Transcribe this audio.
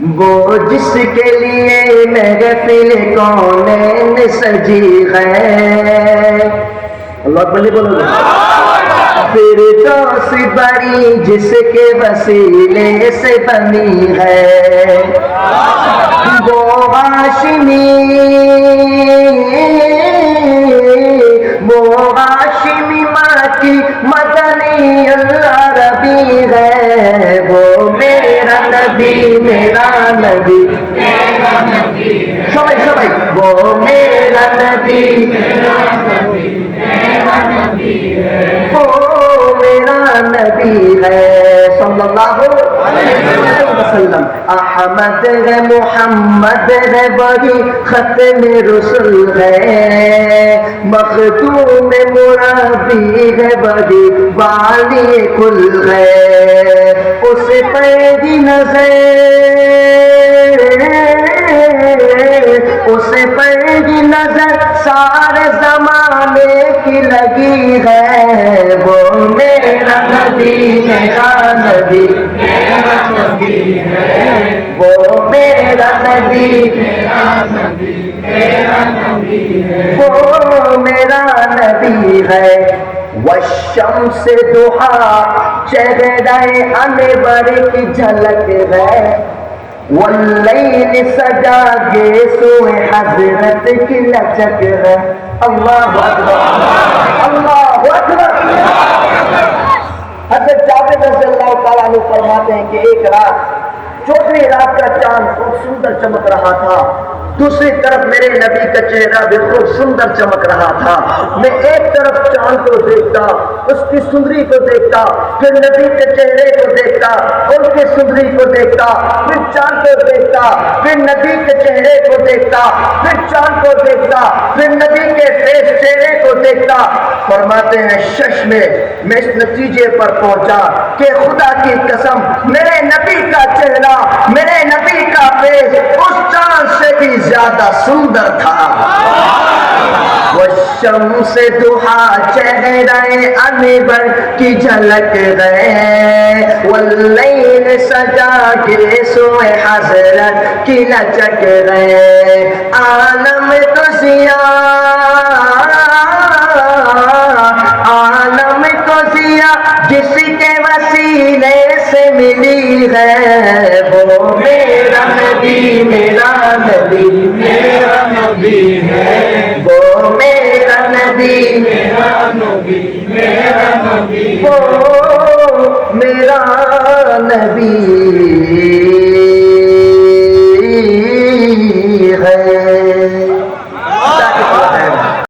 وہ جس کے لیے محفل کونین سجی ہے، اللہ اکبر بولو، فردوس بڑی جس کے وسیلے سے بنی ہے، وہ ہاشمی ماں کی مدنی العربی ہے، وہ میرا نبی میرا نبی سبھی سبھی، وہ میرا نبی وہ میرا نبی ہے صلی اللہ علیہ وسلم، احمد ہے محمد ہے وہی ختم رسول ہے، مختوم مربی ہے وہی والی کل ہے، اس پہ ہی نظر اس پہ ہی نظر سارے زمانے کی لگی ہے، وہ میرا نبی میرا نبی وہ میرا نبی وہ میرا نبی ہے، والشمس ضحیٰ چہرہ انور کی جھلک ہے، واللیل سجا کے سوئے حضرت کی لچک ہے، اللہ اکبر اللہ اکبر۔ حضرت جابر رضی اللہ تعالیٰ عنہ فرماتے ہیں کہ ایک رات، چوتھی رات کا چاند خوب سندر چمک رہا تھا، دوسری طرف میرے نبی کا چہرہ بھی خوب سندر چمک رہا تھا، میں ایک طرف چاند کو دیکھتا، اس کی سندری کو دیکھتا، پھر نبی کے چہرے کو دیکھتا، ان کی سندری کو دیکھتا، پھر چاند کو دیکھتا، پھر نبی کے چہرے کو دیکھتا، پھر چاند کو دیکھتا، پھر نبی کے چہرے کو دیکھتا۔ فرماتے ہیں شش میں اس نتیجے پر پہنچا کہ خدا کی قسم میرے نبی کا چہرہ میرے نبی کا فیس اس چاند سے بھی زیادہ سندر تھا۔ والشمس ضحیٰ چہرہ انور کی جھلک ہے، واللیل سجا کے سوئے حضرت کی لچک ہے، عالم تو ضیاء جس کے وسیلے سے ملی ہے، وہ میرا نبی میرا نبی میرا نبی ہے، وہ میرا نبی میرا نبی میرا نبی وہ میرا نبی ہے۔